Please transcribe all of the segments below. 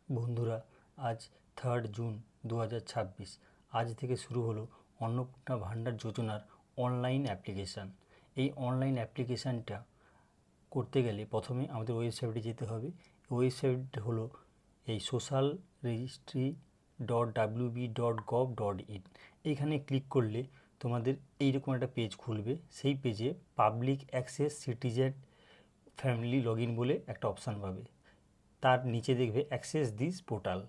বন্ধুরা, আজ 3 জুন 2026। আজ থেকে শুরু হলো অন্নপূর্ণা ভাণ্ডার যোজনার অনলাইন অ্যাপ্লিকেশান। এই অনলাইন অ্যাপ্লিকেশানটা করতে গেলে প্রথমে আমাদের ওয়েবসাইটে যেতে হবে। ওয়েবসাইট হলো এই socialregistry.wb.gov.in। এইখানে ক্লিক করলে তোমাদের এইরকম একটা পেজ খুলবে। সেই পেজে public access citizen family log in বলে একটা অপশান পাবে। তার নিচে দেখবে অ্যাক্সেস দিস পোর্টাল,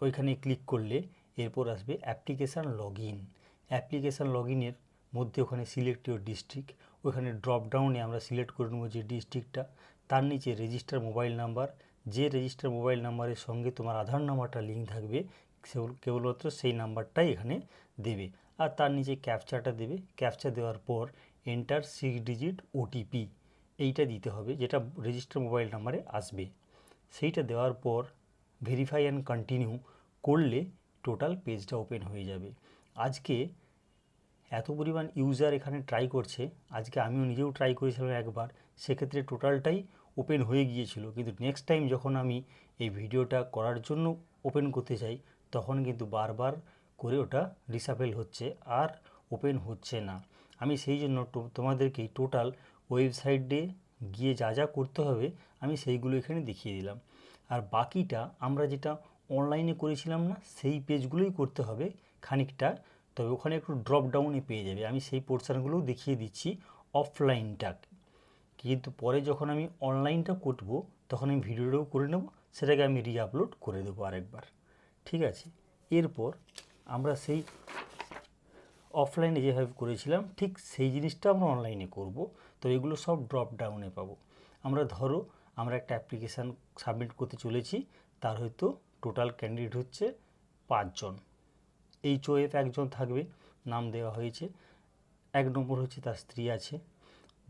ওইখানে ক্লিক করলে এরপর আসবে application log in. Application log ইনের মধ্যে ওখানে সিলেক্ট ইউর ডিস্ট্রিক্ট, ওইখানে ড্রপডাউনে আমরা সিলেক্ট করে নেবো যে ডিস্ট্রিক্টটা। তার নিচে রেজিস্টার মোবাইল নাম্বার, যে রেজিস্টার মোবাইল নাম্বারের সঙ্গে তোমার আধার নাম্বারটা লিঙ্ক থাকবে কেবলমাত্র সেই নাম্বারটাই এখানে দেবে। আর তার নিচে ক্যাপচাটা দেবে। ক্যাপচা দেওয়ার পর এন্টার 6 ডিজিট ওটিপি এইটা দিতে হবে, যেটা রেজিস্টার মোবাইল নাম্বারে আসবে। সেইটা দেওয়ার পর ভেরিফাই অ্যান্ড কন্টিনিউ করলে টোটাল পেজটা ওপেন হয়ে যাবে। আজকে এত পরিমাণ ইউজার এখানে ট্রাই করছে, আজকে আমিও নিজেও ট্রাই করেছিলাম একবার, সেক্ষেত্রে টোটালটাই ওপেন হয়ে গিয়েছিল। কিন্তু নেক্সট টাইম যখন আমি এই ভিডিওটা করার জন্য ওপেন করতে চাই, তখন কিন্তু বারবার করে ওটা ডিসেবল হচ্ছে আর ওপেন হচ্ছে না। আমি সেই জন্য তোমাদেরকে টোটাল ওয়েবসাইটে গিয়ে যা যা করতে হবে আমি সেইগুলো এখানে দেখিয়ে দিলাম। আর বাকিটা আমরা যেটা অনলাইনে করেছিলাম না, সেই পেজগুলোই করতে হবে খানিকটা, তবে ওখানে একটু ড্রপ ডাউনে পেয়ে যাবে। আমি সেই পোর্শনগুলোও দেখিয়ে দিচ্ছি অফলাইনটা। কিন্তু পরে যখন আমি অনলাইনটা করব তখন আমি ভিডিওটাও করে নেব, সেটাকে আমি রিআপলোড করে দেবো আরেকবার। ঠিক আছে, এরপর আমরা সেই অফলাইনে যেভাবে করেছিলাম ঠিক সেই জিনিসটা আমরা অনলাইনে করব। তো এগুলো সব ড্রপ ডাউনে পাবো। আমরা একটা অ্যাপ্লিকেশান সাবমিট করতে চলেছি, তার হয়তো টোটাল ক্যান্ডিডেট হচ্ছে 5 জন। HOF একজন থাকবে, নাম দেওয়া হয়েছে। 1 নম্বর হচ্ছে তার স্ত্রী আছে,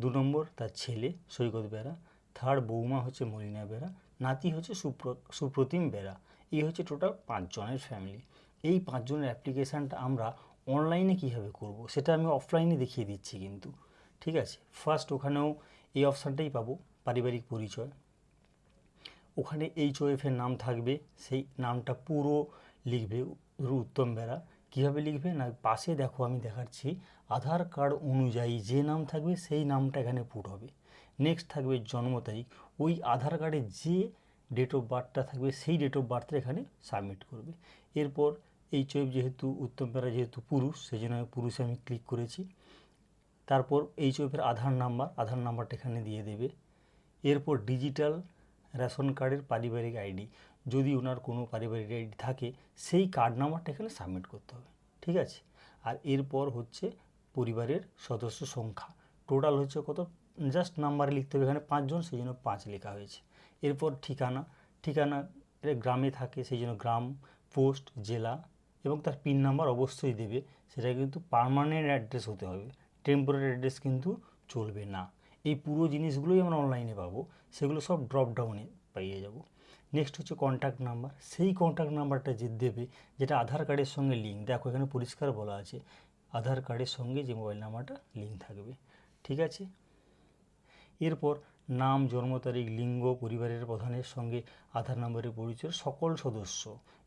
2 নম্বর তার ছেলে সৈকত বেরা, 3rd বৌমা হচ্ছে মলিনা বেরা, নাতি হচ্ছে সুপ্রতিম বেরা। এই হচ্ছে টোটাল 5 জনের ফ্যামিলি। এই 5 জনের অ্যাপ্লিকেশানটা আমরা অনলাইনে কীভাবে করব সেটা আমি অফলাইনে দেখিয়ে দিচ্ছি কিন্তু। ঠিক আছে, ফার্স্ট ওখানেও এই অপশানটাই পাবো, পারিবারিক পরিচয়। ওখানে HOF-এর নাম থাকবে, সেই নামটা পুরো লিখবে উত্তম বেরা। কীভাবে লিখবে না, পাশে দেখো আমি দেখাচ্ছি, আধার কার্ড অনুযায়ী যে নাম থাকবে সেই নামটা এখানে পুট হবে। নেক্সট থাকবে জন্ম তারিখ, ওই আধার কার্ডে যে ডেট অফ বার্থটা থাকবে সেই ডেট অফ বার্থটা এখানে সাবমিট করবে। এরপর HOF যেহেতু উত্তম বেরা যেহেতু পুরুষ, সেই জন্য পুরুষে আমি ক্লিক করেছি। তারপর HOF-এর আধার নাম্বারটা এখানে দিয়ে দেবে। এরপর ডিজিটাল রেশন কার্ডের পারিবারিক আইডি, যদি ওনার কোনো পারিবারিক আইডি থাকে সেই কার্ড নাম্বারটা এখানে সাবমিট করতে হবে। ঠিক আছে, আর এরপর হচ্ছে পরিবারের সদস্য সংখ্যা, টোটাল হচ্ছে কত, জাস্ট নাম্বারে লিখতে হবে। এখানে 5 জন, সেই জন্য 5 লেখা হয়েছে। এরপর ঠিকানা গ্রামে থাকে, সেই জন্য গ্রাম, পোস্ট, জেলা এবং তার পিন নাম্বার অবশ্যই দেবে। সেটা কিন্তু পার্মানেন্ট অ্যাড্রেস হতে হবে, টেম্পোরারি অ্যাড্রেস কিন্তু চলবে না। এই পুরো জিনিসগুলোই আমরা অনলাইনে পাবো, সেগুলো সব ড্রপ ডাউনে পেয়ে যাব। নেক্সট হচ্ছে কন্ট্যাক্ট নাম্বার, সেই কন্ট্যাক্ট নাম্বারটা যে দেবে যেটা আধার কার্ডের সঙ্গে লিঙ্ক, দেখো এখানে পরিষ্কার বলা আছে আধার কার্ডের সঙ্গে যে মোবাইল নাম্বারটা লিঙ্ক থাকবে। ঠিক আছে, এরপর নাম, জন্ম তারিখ, লিঙ্গ, পরিবারের প্রধানের সঙ্গে আধার নম্বরের পরিচয় সকল সদস্য,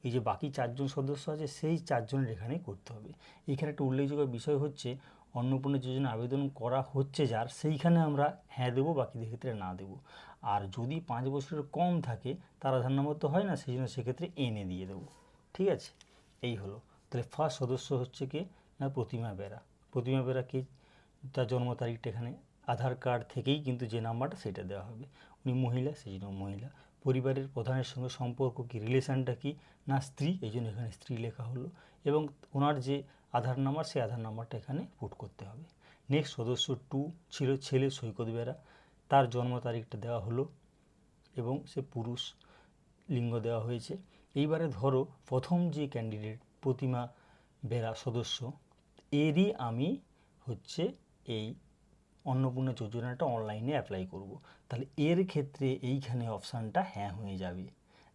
এই যে বাকি 4 জন সদস্য আছে সেই 4 জনের এখানে করতে হবে। এখানে একটা উল্লেখযোগ্য বিষয় হচ্ছে অন্নপূর্ণা যোজনা আবেদন করা হচ্ছে যার, সেইখানে আমরা হ্যাঁ দেবো, বাকিদের ক্ষেত্রে না দেবো। আর যদি 5 বছরের কম থাকে তার আধার নম্বর তো হয় না, সেই জন্য সেক্ষেত্রে এনে দিয়ে দেবো। ঠিক আছে, এই হলো। তাহলে ফার্স্ট সদস্য হচ্ছে কে না প্রতিমা বেরা। প্রতিমা বেরা কে, তার জন্ম তারিখটা এখানে আধার কার্ড থেকেই কিন্তু যে নাম্বারটা সেটা দেওয়া হবে। উনি মহিলা, সেই জন্য মহিলা। পরিবারের প্রধানের সঙ্গে সম্পর্ক কি, রিলেশানটা কি না স্ত্রী, এই জন্য এখানে স্ত্রী লেখা হলো। এবং ওনার যে আধার নাম্বার সেই আধার নাম্বারটা এখানে পুট করতে হবে। নেক্সট সদস্য 2 ছিল ছেলে সৈকত বেরা, তার জন্ম তারিখটা দেওয়া হলো এবং সে পুরুষ, লিঙ্গ দেওয়া হয়েছে। এইবারে ধরো প্রথম যে ক্যান্ডিডেট প্রতিমা বেরা সদস্য, এরই আমি হচ্ছে এই অন্নপূর্ণা যোজনাটা অনলাইনে অ্যাপ্লাই করব। তাহলে এর ক্ষেত্রে এইখানে অপশানটা হ্যাঁ হয়ে যাবে।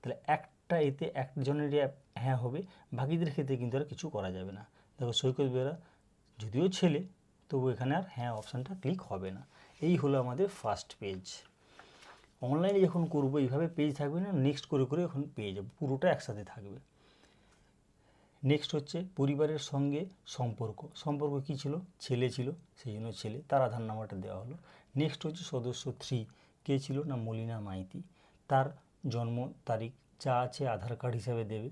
তাহলে একটা এতে একজনেরই হ্যাঁ হবে, বাকিদের ক্ষেত্রে কিন্তু আর কিছু করা যাবে না। দেখো সৈকত বেরা যদিও ছেলে, তবু এখানে আর হ্যাঁ অপশানটা ক্লিক হবে না। এই হলো আমাদের ফার্স্ট পেজ। অনলাইনে যখন করবো এইভাবে পেজ থাকবে না, নেক্সট করে করে এখন পেয়ে যাবো, পুরোটা একসাথে থাকবে। নেক্সট হচ্ছে পরিবারের সঙ্গে সম্পর্ক কী ছিল, ছেলে ছিল, সেই জন্য ছেলে, তার আধার নাম্বারটা দেওয়া হলো। নেক্সট হচ্ছে সদস্য 3, কে ছিল না মলিনা মাইতি, তার জন্ম তারিখ যা আছে আধার কার্ড হিসাবে দেবে।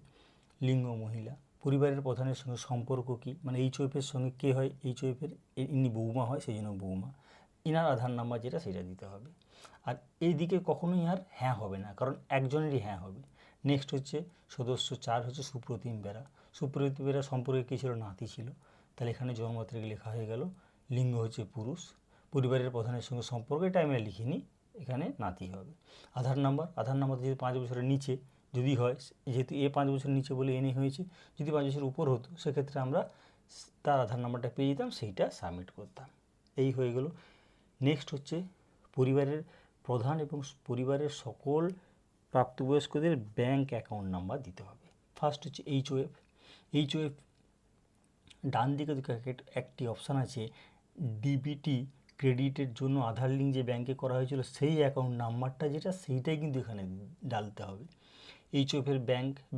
লিঙ্গ মহিলা। পরিবারের প্রধানের সঙ্গে সম্পর্ক কী, মানে এইচওএফের সঙ্গে কে হয়, এইচওএফের ইনি বৌমা হয়, সেই জন্য বৌমা। ইনার আধার নাম্বার যেটা সেটা দিতে হবে। আর এই দিকে কখনোই আর হ্যাঁ হবে না, কারণ একজনেরই হ্যাঁ হবে। নেক্সট হচ্ছে সদস্য 4 হচ্ছে সুপ্রতিম বেরা। সুপ্রতিম বেরা সম্পর্কে কী ছিল, নাতি ছিল, তাহলে এখানে জন্ম তারিখ লেখা হয়ে গেল। লিঙ্গ হচ্ছে পুরুষ। পরিবারের প্রধানের সঙ্গে সম্পর্ক, এটা আমরা লিখিনি, এখানে নাতি হবে। আধার নাম্বার যদি 5 বছরের নিচে যদি হয়, যেহেতু এ 5 বছরের নিচে বলে এনে হয়েছে, যদি 5 বছরের উপর হতো সেক্ষেত্রে আমরা তার আধার নাম্বারটা পেয়ে যেতাম, সেইটা সাবমিট করতাম। এই হয়ে গেল। নেক্সট হচ্ছে পরিবারের প্রধান এবং পরিবারের সকল প্রাপ্তবয়স্কদের ব্যাংক অ্যাকাউন্ট নাম্বার দিতে হবে। ফার্স্ট হচ্ছে এইচওএফ ডান দিকে একটি অপশান আছে, ডিবিটি ক্রেডিটের জন্য আধার লিঙ্ক যে ব্যাংকে করা হয়েছিল সেই অ্যাকাউন্ট নাম্বারটা যেটা, সেইটাই কিন্তু এখানে ডালতে হবে। এইচওএফের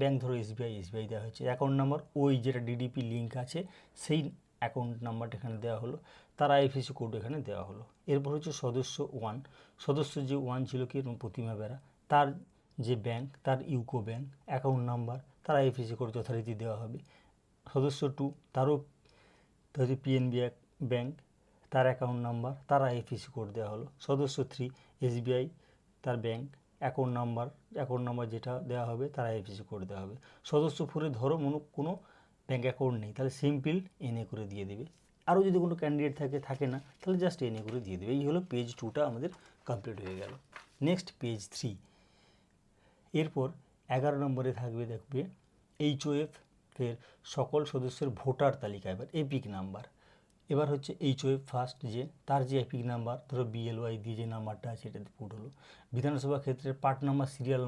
ব্যাংক ধরো এসবিআই দেওয়া হয়েছে, অ্যাকাউন্ট নাম্বার ওই যেটা ডিডিপি লিঙ্ক আছে সেই অ্যাকাউন্ট নাম্বারটা এখানে দেওয়া হলো, তার আইএফএসসি কোড এখানে দেওয়া হলো। এরপর হচ্ছে সদস্য 1, সদস্য যে 1 ছিল কি প্রতিমা বেরা, তার যে ব্যাংক, তার ইউকো ব্যাংক অ্যাকাউন্ট নাম্বার, তার আইএফএসসি কোড যথারীতি দেওয়া হবে। সদস্য 2, তারও হচ্ছে পিএনবি ব্যাংক, তার অ্যাকাউন্ট নাম্বার, তার আইএফএসসি কোড দেওয়া হলো। সদস্য 3 এসবিআই, তার ব্যাংক অ্যাকাউন্ট নাম্বার যেটা দেওয়া হবে তার আইএফএসসি কোড দেওয়া হবে। সদস্য 4 ধরো কোনো ব্যাঙ্ক অ্যাকাউন্ট নেই, তাহলে সিম্পল এনএ করে দিয়ে দেবে। আরও যদি কোনো ক্যান্ডিডেট থাকে না, তাহলে জাস্ট এনএ করে দিয়ে দেবে। এই হলো পেজ 2টা আমাদের কমপ্লিট হয়ে গেল। নেক্সট পেজ 3, এরপর 11 নম্বরে থাকবে, দেখবে এইচওএফের সকল সদস্যের ভোটার তালিকা, এবার এপিক নাম্বার। এবার হচ্ছে এইচওএফ ফার্স্ট যে তার যে এপিক নাম্বার, ধরো বিএলওয়াই দিয়ে যে নাম্বারটা আছে এটাতে পুট হলো। বিধানসভা ক্ষেত্রের part number, serial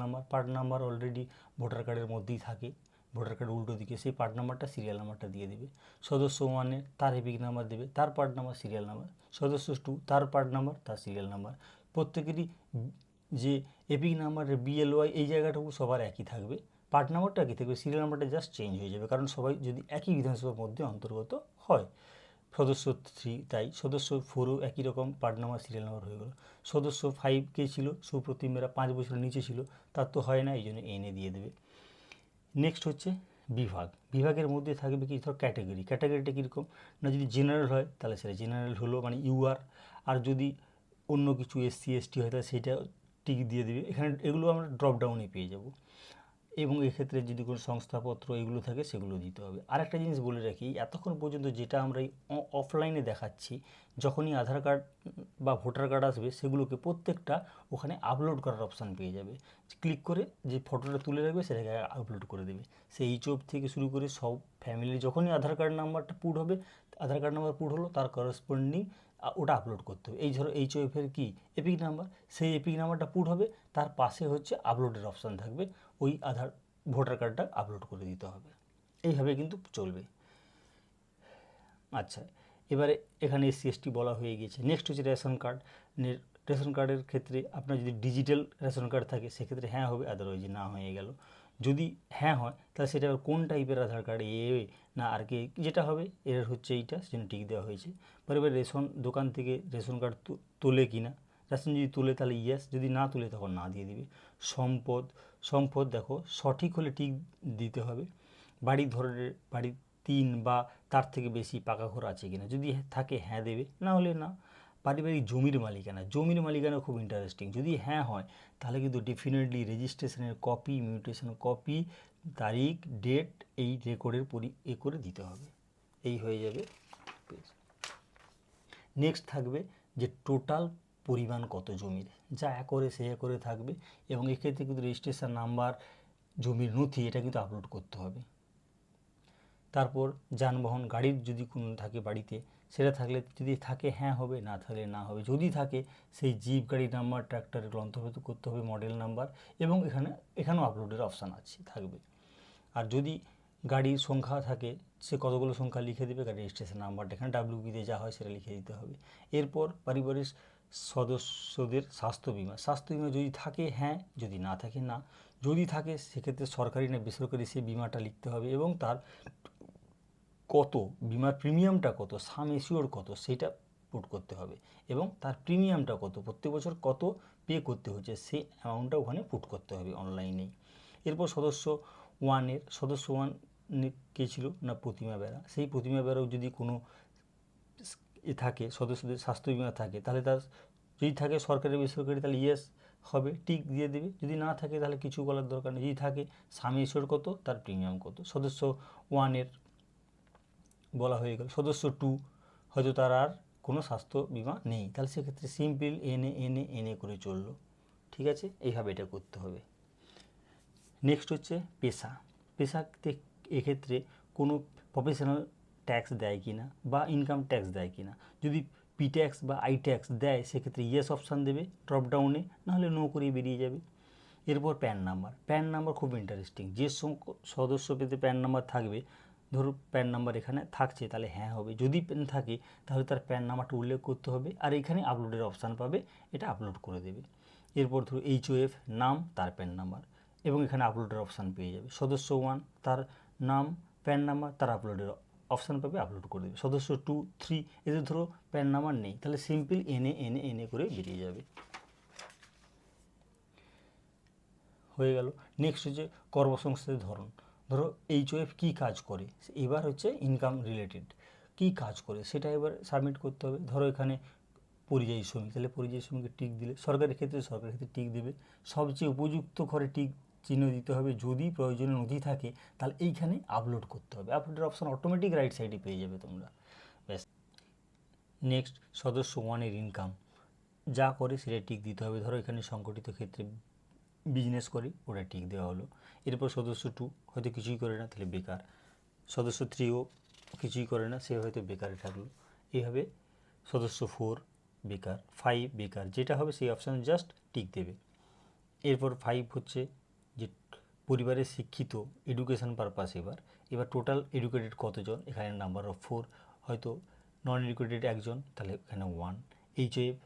number already voter কার্ডের মধ্যেই থাকে, ভোটার কার্ড উল্টো দিকে, সেই পার্ট নাম্বারটা সিরিয়াল নাম্বারটা দিয়ে দেবে। সদস্য 1-এর তার এপিক নাম্বার দেবে, তার পার্ট নাম্বার সিরিয়াল নাম্বার। সদস্য 2 তার পার্ট নাম্বার, তার সিরিয়াল নাম্বার। প্রত্যেকেরই যে এপিক নাম্বারের বিএলওয়াই এই জায়গাটুকু সবার একই থাকবে, পার্ট নাম্বারটা একই থাকবে, সিরিয়াল নাম্বারটা জাস্ট চেঞ্জ হয়ে যাবে, কারণ সবাই যদি একই বিধানসভার মধ্যে অন্তর্গত হয়। সদস্য 3 তাই, সদস্য 4ও একই রকম পার্ট নাম্বার সিরিয়াল নাম্বার হয়ে গেল। সদস্য 5 কে ছিল, সুপ্রতিম বেরা 5 বছরের নিচে ছিল, তার তো হয় না, এই জন্য এনে দিয়ে দেবে। নেক্সট হচ্ছে বিভাগের মধ্যে থাকবে কি, ধর ক্যাটাগরিটা কীরকম না, যদি জেনারেল হয় তাহলে সেটা জেনারেল হলো, মানে ইউআর। আর যদি অন্য কিছু এসসি এসটি হয় তাহলে সেইটা টিক দিয়ে দেবে। এখানে এগুলো আমরা ড্রপ ডাউনে পেয়ে যাব। এবং এক্ষেত্রে যদি কোনো সংস্থাপত্র এগুলো থাকে সেগুলো দিতে হবে। আর একটা জিনিস বলে রাখি, এতক্ষণ পর্যন্ত যেটা আমরা এই অফলাইনে দেখাচ্ছি, যখনই আধার কার্ড বা ভোটার কার্ড আসবে সেগুলোকে প্রত্যেকটা ওখানে আপলোড করার অপশান পেয়ে যাবে। ক্লিক করে যে ফটোটা তুলে রাখবে সেটাকে আপলোড করে দেবে। সেই এইচওএফ থেকে শুরু করে সব ফ্যামিলি যখনই আধার কার্ড নাম্বারটা পুট হবে, আধার কার্ড নাম্বার পুট হলো, তার করসপন্ডিং ওটা আপলোড করতে হবে। এই ধরো এইচওএফের কি এপিক নাম্বার, সেই এপিক নাম্বারটা পুট হবে, তার পাশে হচ্ছে আপলোডের অপশান থাকবে, ওই ভোটার কার্ডটা আপলোড করে দিতে হবে। এইভাবে কিন্তু চলবে। আচ্ছা, এবারে এখানে এসসি এসটি বলা হয়ে গেছে। নেক্সট হচ্ছে রেশন কার্ডের ক্ষেত্রে আপনার যদি ডিজিটাল রেশন কার্ড থাকে সেক্ষেত্রে হ্যাঁ হবে, আদারওয়াইজ না হয়ে গেল। যদি হ্যাঁ হয় তাহলে সেটা কোন টাইপের আধার কার্ড, না আর কে, যেটা হবে এর হচ্ছে এইটা, সেজন্য টিক দেওয়া হয়েছে। এবার রেশন দোকান থেকে রেশন কার্ড তোলে কি না, রেশন যদি তুলে তাহলে ইয়েস, যদি না তুলে তখন না দিয়ে দিবে। সম্পদ দেখো সঠিক হলে টিক দিতে হবে। বাড়ির 3 বা তার থেকে বেশি পাকা ঘর আছে কিনা, যদি থাকে হ্যাঁ দেবে, না হলে না। পারিবারিক জমির মালিকানা খুব ইন্টারেস্টিং, যদি হ্যাঁ হয় তাহলে কিন্তু ডেফিনেটলি রেজিস্ট্রেশনের কপি, মিউটেশন কপি, তারিখ, ডেট এই রেকর্ডের করে দিতে হবে। এই হয়ে যাবে। নেক্সট থাকবে যে টোটাল পরিমাণ কত জমির, যা একরে সে একরে থাকবে, এবং এক্ষেত্রে কিন্তু রেজিস্ট্রেশন নাম্বার, জমির নথি এটা কিন্তু আপলোড করতে হবে। তারপর যানবাহন, গাড়ির যদি কোনো থাকে বাড়িতে, সেটা থাকলে যদি থাকে হ্যাঁ হবে, না থাকলে না হবে। যদি থাকে সেই জিপ গাড়ির নাম্বার, ট্র্যাক্টরের অন্তর্ভুক্ত করতে হবে, মডেল নাম্বার, এবং এখানেও আপলোডের অপশান থাকবে। আর যদি গাড়ির সংখ্যা থাকে সে কতগুলো সংখ্যা লিখে দেবে, গাড়ির রেজিস্ট্রেশন নাম্বারটা এখানে ডাব্লিউবিতে যা হয় সেটা লিখে দিতে হবে। এরপর পারিবারিক সদস্যদের স্বাস্থ্য বিমা যদি থাকে হ্যাঁ, যদি না থাকে না। যদি থাকে সেক্ষেত্রে সরকারি না বেসরকারি সেই বিমাটা লিখতে হবে এবং তার কত বিমার প্রিমিয়ামটা কত, সাম এসিওর কত সেটা পুট করতে হবে এবং তার প্রিমিয়ামটা কত, প্রত্যেক বছর কত পে করতে হচ্ছে সেই অ্যামাউন্টটা ওখানে পুট করতে হবে অনলাইনেই। এরপর সদস্য ওয়ান কে ছিল না প্রতিমা বেরা। সেই প্রতিমা বেরাও যদি কোনো থাকে সদস্যদের স্বাস্থ্য বিমা থাকে তাহলে তার যদি থাকে সরকারি বেসরকারি তাহলে ইয়েস হবে, টিক দিয়ে দেবে। যদি না থাকে তাহলে কিছু বলার দরকার নেই। যদি থাকে সাম এসিওর কত, তার প্রিমিয়াম কত। সদস্য ওয়ানের বলা হয়ে গেল। সদস্য টু হয়তো তার আর কোনো স্বাস্থ্য বিমা নেই, তাহলে সেক্ষেত্রে সিম্পল এনে করে চললো। ঠিক আছে, এইভাবে এটা করতে হবে। নেক্সট হচ্ছে পেশাতে এক্ষেত্রে কোনো প্রফেশনাল ট্যাক্স দেয় কি না বা ইনকাম ট্যাক্স দেয় কি না। যদি পি ট্যাক্স বা আই ট্যাক্স দেয় সেক্ষেত্রে ইয়েস অপশান দেবে ড্রপডাউনে, নাহলে নো করিয়ে বেরিয়ে যাবে। এরপর প্যান নাম্বার খুব ইন্টারেস্টিং। যে সদস্য পেতে প্যান নাম্বার থাকবে, ধরো প্যান নাম্বার এখানে থাকছে তাহলে হ্যাঁ হবে, যদি প্যান থাকে তাহলে তার প্যান নাম্বারটা উল্লেখ করতে হবে আর এখানে আপলোডের অপশান পাবে, এটা আপলোড করে দেবে। এরপর ধরো HOF নাম, তার প্যান নাম্বার এবং এখানে আপলোডের অপশান পেয়ে যাবে। সদস্য 1 তার নাম, প্যান নাম্বার, তার আপলোডের অপশান পাবে, আপলোড করে দেবে। সদস্য 2, 3 এদের ধরো প্যান নাম্বার নেই, তাহলে সিম্পল এনে করে বেরিয়ে যাবে। হয়ে গেল। নেক্সট হচ্ছে কর্মসংস্থানের ধরন। ধরো HOF কী কাজ করে, এবার হচ্ছে ইনকাম রিলেটেড কী কাজ করে সেটা এবার সাবমিট করতে হবে। ধরো এখানে পরিযায়ী শ্রমিক, তাহলে পরিযায়ী শ্রমিকের টিক দিলে, সরকারি ক্ষেত্রে টিক দেবে। সবচেয়ে উপযুক্ত ঘরে টিক চিহ্ন দিতে হবে। যদি প্রয়োজনীয় নথি থাকে তাহলে এইখানে আপলোড করতে হবে। আপলোডের অপশান অটোমেটিক রাইট সাইডে পেয়ে যাবে তোমরা। ব্যাস। নেক্সট সদস্য 1-এর ইনকাম যা করে সেটা টিক দিতে হবে। ধরো এখানে সংগঠিত ক্ষেত্রে বিজনেস করি, ওটা টিক দেওয়া হলো। এরপর সদস্য 2 হয়তো কিছুই করে না, তাহলে বেকার। সদস্য 3ও কিছুই করে না, সে হয়তো বেকারে থাকলো। এইভাবে সদস্য 4 বেকার, 5 বেকার, যেটা হবে সেই অপশানে জাস্ট টিক দেবে। এরপর 5 হচ্ছে যে পরিবারের শিক্ষিত, এডুকেশন পারপাস। এবার টোটাল এডুকেটেড কতজন, এখানে নাম্বার অফ 4, হয়তো নন এডুকেটেড একজন, তাহলে এখানে 1। HOF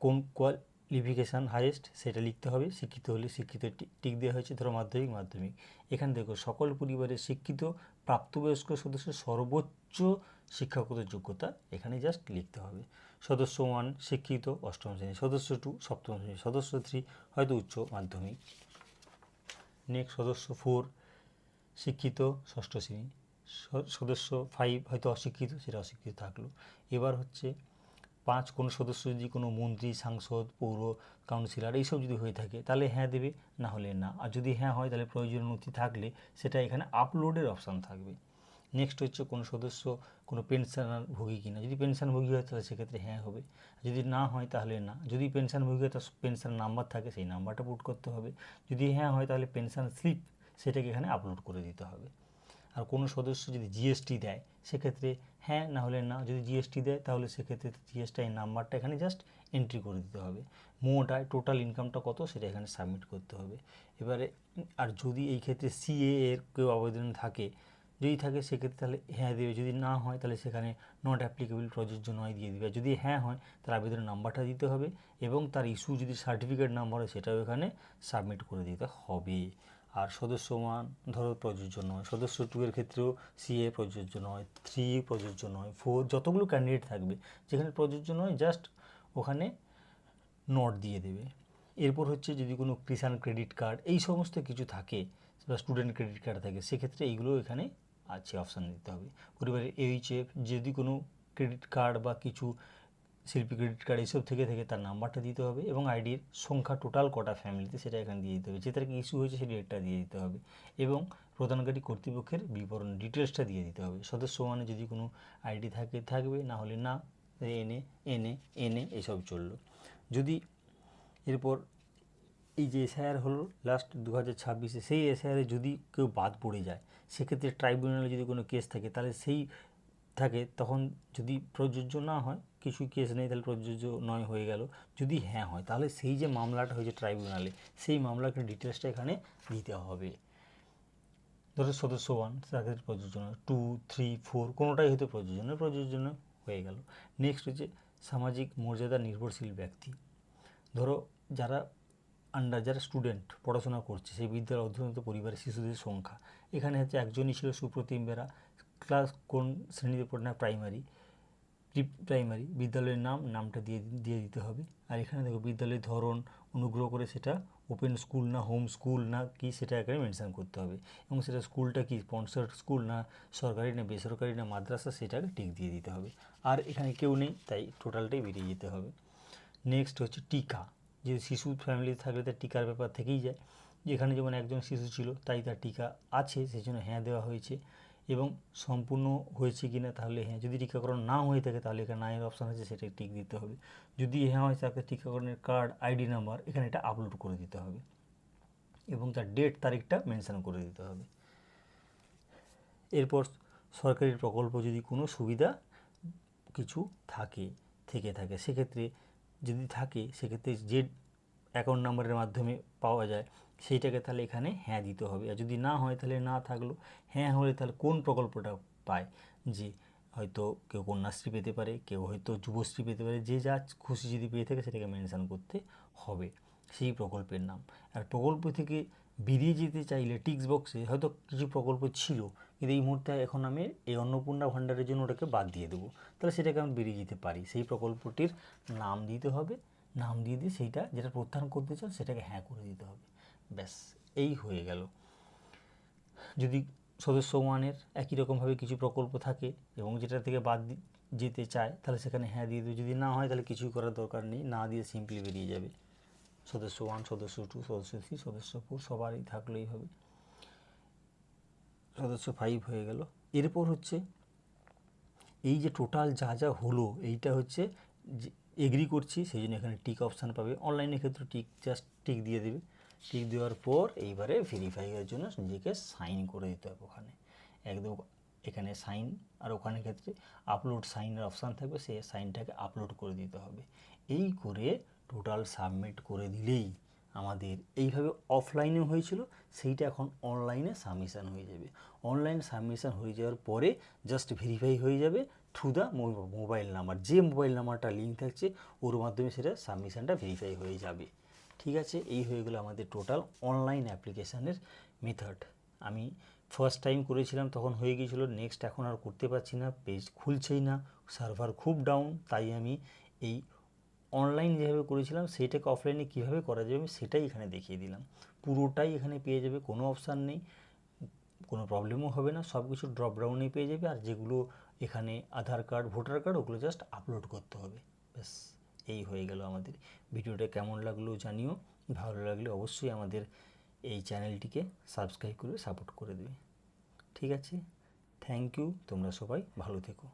কোন কোয়ালিফিকেশান হাইয়েস্ট সেটা লিখতে হবে। শিক্ষিত হলে শিক্ষিত টিক দেওয়া হয়েছে, ধরো মাধ্যমিক। এখানে দেখো সকল পরিবারের শিক্ষিত প্রাপ্তবয়স্ক সদস্যের সর্বোচ্চ শিক্ষাগত যোগ্যতা এখানে জাস্ট লিখতে হবে। সদস্য 1 শিক্ষিত, অষ্টম শ্রেণী। সদস্য 2 সপ্তম শ্রেণী। সদস্য 3 হয়তো উচ্চ মাধ্যমিক। নেক্সট সদস্য 4 শিক্ষিত, ষষ্ঠ শ্রেণী। সদস্য 5 হয়তো অশিক্ষিত, সেটা অশিক্ষিত থাকলো। এবার হচ্ছে 5 কোনো সদস্য যদি কোনো মন্ত্রী, সাংসদ, পৌর কাউন্সিলর এইসব যদি হয়ে থাকে তাহলে হ্যাঁ দেবে, না হলে না। আর যদি হ্যাঁ হয় তাহলে প্রয়োজনীয় নথি থাকলে সেটা এখানে আপলোডের অপশান থাকবে। নেক্সট হচ্ছে কোনো সদস্য কোনো পেনশনভোগী কিনা। যদি পেনশনভোগী হয় তাহলে সেক্ষেত্রে হ্যাঁ হবে, যদি না হয় তাহলে না। যদি পেনশনভোগী হয় তার পেনশন নাম্বার থাকে, সেই নাম্বারটা পুট করতে হবে। যদি হ্যাঁ হয় তাহলে পেনশন স্লিপ সেটাকে এখানে আপলোড করে দিতে হবে। আর কোনো সদস্য যদি জিএসটি দেয় সেক্ষেত্রে হ্যাঁ, না হলে না। যদি জিএসটি দেয় তাহলে সেক্ষেত্রে জিএসটি নাম্বারটা এখানে জাস্ট এন্ট্রি করে দিতে হবে। মোট আয়, টোটাল ইনকামটা কত সেটা এখানে সাবমিট করতে হবে। এবারে আর যদি এই ক্ষেত্রে সিএ এর কেউ আবেদন থাকে, যদি থাকে সেক্ষেত্রে তাহলে হ্যাঁ দেবে। যদি না হয় তাহলে সেখানে নট অ্যাপ্লিকেবল, প্রযোজ্য নয় দিয়ে দেবে। যদি হ্যাঁ হয় তার আবেদনের নাম্বারটা দিতে হবে এবং তার ইস্যু যদি সার্টিফিকেট নাম্বার হয় সেটাও এখানে সাবমিট করে দিতে হবে। আর সদস্য 1 ধরো প্রযোজ্য নয়, সদস্য 2 এর ক্ষেত্রেও সিএ প্রযোজ্য নয়, 3 প্রযোজ্য নয়, 4 যতগুলো ক্যান্ডিডেট থাকবে যেখানে প্রযোজ্য নয় জাস্ট ওখানে নট দিয়ে দেবে। এরপর হচ্ছে যদি কোনো কিষাণ ক্রেডিট কার্ড এই সমস্ত কিছু থাকে বা স্টুডেন্ট ক্রেডিট কার্ড থাকে সেক্ষেত্রে এইগুলো এখানে আছে অপশান দিতে হবে। পরিবারের HF যদি কোনো ক্রেডিট কার্ড বা কিছু শিল্পী ক্রেডিট কার্ড এইসব থেকে তার নাম্বারটা দিতে হবে এবং আইডির সংখ্যা টোটাল কটা ফ্যামিলিতে সেটা এখানে দিয়ে দিতে হবে। যে তারিখে ইস্যু হয়েছে সেই ডেটটা দিয়ে দিতে হবে এবং প্রদানকারী কর্তৃপক্ষের বিবরণ ডিটেলসটা দিয়ে দিতে হবে। সদস্য 1 যদি কোনো আইডি থাকবে, না হলে না, এনে এইসব চললো। যদি এরপর এই যে এসআইআর হলো লাস্ট 2026-এ, সেই এসআইআরে যদি কেউ বাদ পড়ে যায় সেক্ষেত্রে ট্রাইব্যুনালে যদি কোনো কেস থাকে তাহলে সেই থাকে, তখন যদি প্রযোজ্য না হয়, কিছু কেস নেই তাহলে প্রযোজ্য নয় হয়ে গেল। যদি হ্যাঁ হয় তাহলে সেই যে মামলাটা হয়েছে ট্রাইব্যুনালে সেই মামলাকে ডিটেলসটা এখানে দিতে হবে। ধরো সদস্য 1 তার প্রযোজ্য নয়, 2, 3, 4 কোনোটাই হয়তো প্রযোজ্য নয় হয়ে গেল। নেক্সট হচ্ছে সামাজিক মর্যাদা নির্ভরশীল ব্যক্তি, ধরো যারা যারা স্টুডেন্ট পড়াশোনা করছে সেই বিদ্যালয়ের অধ্যয়নরত পরিবারের শিশুদের সংখ্যা, এখানে হচ্ছে একজনই ছিল সুপ্রতিম বেরা, ক্লাস কোন শ্রেণীতে পড়ে না প্রাইমারি, প্রাইমারি, বিদ্যালয়ের নামটা দিয়ে দিতে হবে। আর এখানে দেখো বিদ্যালয়ের ধরন অনুগ্রহ করে সেটা ওপেন স্কুল না হোম স্কুল না কি সেটা এখানে মেনশন করতে হবে, এবং সেটা স্কুলটা কি স্পন্সর্ড স্কুল না সরকারি না বেসরকারি না মাদ্রাসা সেটাকে টিক দিয়ে দিতে হবে। আর এখানে কেউ নেই তাই টোটালটাই বেরিয়ে যেতে হবে। নেক্সট হচ্ছে টিকা, যে শিশু ফ্যামিলিতে থাকলে তার টিকার ব্যাপার থেকেই যায়, যেখানে যেমন একজন শিশু ছিল তাই তার টিকা আছে সেই জন্য হ্যাঁ দেওয়া হয়েছে, এবং সম্পূর্ণ হয়েছে কি না তাহলে হ্যাঁ, যদি টিকাকরণ না হয়ে থাকে তাহলে এখানে না এর অপশান আছে সেটা টিক দিতে হবে, যদি হ্যাঁ হয় তাকে টিকাকরণের কার্ড আইডি নাম্বার এখানে এটা আপলোড করে দিতে হবে, এবং তার ডেট তারিখটা মেনশন করে দিতে হবে। এরপর সরকারি প্রকল্প যদি কোনো সুবিধা কিছু থেকে থাকে সেক্ষেত্রে যদি থাকে সেক্ষেত্রে যে অ্যাকাউন্ট নাম্বারের মাধ্যমে পাওয়া যায় সেইটাকে তাহলে এখানে হ্যাঁ দিতে হবে, আর যদি না হয় তাহলে না থাকলো, হ্যাঁ হলে তাহলে কোন প্রকল্পটা পায়, যে হয়তো কেউ কন্যাশ্রী পেতে পারে, কেউ হয়তো যুবশ্রী পেতে পারে, যে যা খুশি যদি পেয়ে থাকে সেটাকে মেনশন করতে হবে সেই প্রকল্পের নাম। আর প্রকল্প থেকে বেরিয়ে যেতে চাইলে টিক্স বক্সে হয়তো কিছু প্রকল্প ছিল কিন্তু এই মুহূর্তে এখন আমি এই অন্নপূর্ণা ভাণ্ডারের জন্য ওটাকে বাদ দিয়ে দেবো, তাহলে সেটাকে আমি বেরিয়ে যেতে পারি, সেই প্রকল্পটির নাম দিতে হবে, নাম দিয়ে সেইটা যেটা প্রত্যাহার করতে চান সেটাকে হ্যাঁ করে দিতে হবে, ব্যাস এই হয়ে গেল। যদি সদস্য ওয়ানের একই রকমভাবে কিছু প্রকল্প থাকে এবং যেটা থেকে বাদ যেতে চায় তাহলে সেখানে হ্যাঁ দিয়ে দেবে, যদি না হয় তাহলে কিছুই করার দরকার নেই, না দিয়ে সিম্পলি বেরিয়ে যাবে। সদস্য 1, সদস্য 2, সদস্য 3, সদস্য 4 সবারই থাকলেই হবে। সদস্য 5 হয়ে গেল। এরপর হচ্ছে এই যে টোটাল যা যা হলো এইটা হচ্ছে যে এগ্রি করছি সেই জন্য এখানে টিক অপশান পাবে, অনলাইনের ক্ষেত্রে জাস্ট টিক দিয়ে দেবে, টিক দেওয়ার পর এইবারে ভেরিফাইয়ের জন্য নিজেকে সাইন করে দিতে হবে, ওখানে একদম এখানে সাইন, আর ওখানে ক্ষেত্রে আপলোড সাইনের অপশান থাকবে, সেই সাইনটাকে আপলোড করে দিতে হবে। এই করে টোটাল সাবমিট করে দিলেই আমাদের এইভাবে অফলাইনে হয়েছিল সেইটা এখন অনলাইনে সাবমিশান হয়ে যাবে। অনলাইন সাবমিশান হয়ে যাওয়ার পরে জাস্ট ভেরিফাই হয়ে যাবে থ্রু দ্য মোবাইল নাম্বার, যে মোবাইল নাম্বারটা লিঙ্ক থাকছে ওর মাধ্যমে সেটা সাবমিশানটা ভেরিফাই হয়ে যাবে। ঠিক আছে, এই হয়ে গেলো আমাদের টোটাল অনলাইন অ্যাপ্লিকেশানের মেথড। আমি ফার্স্ট টাইম করেছিলাম তখন হয়ে গিয়েছিলো, নেক্সট এখন আর করতে পারছি না, পেজ খুলছেই না, সার্ভার খুব ডাউন, তাই আমি এই অনলাইন যেভাবে করেছিলাম সেইটাকে অফলাইনে কীভাবে করা যাবে আমি সেটাই এখানে দেখিয়ে দিলাম। পুরোটাই এখানে পেয়ে যাবে, কোনো অপশান নেই, কোনো প্রবলেমও হবে না, সব কিছু ড্রপডাউনেই পেয়ে যাবে। আর যেগুলো এখানে আধার কার্ড ভোটার কার্ড ওগুলো জাস্ট আপলোড করতে হবে, ব্যাস এই হয়ে গেল আমাদের। ভিডিওটা কেমন লাগলো জানিও, ভালো লাগলে অবশ্যই আমাদের এই চ্যানেলটিকে সাবস্ক্রাইব করে সাপোর্ট করে দেবে। ঠিক আছে, থ্যাংক ইউ, তোমরা সবাই ভালো থেকো।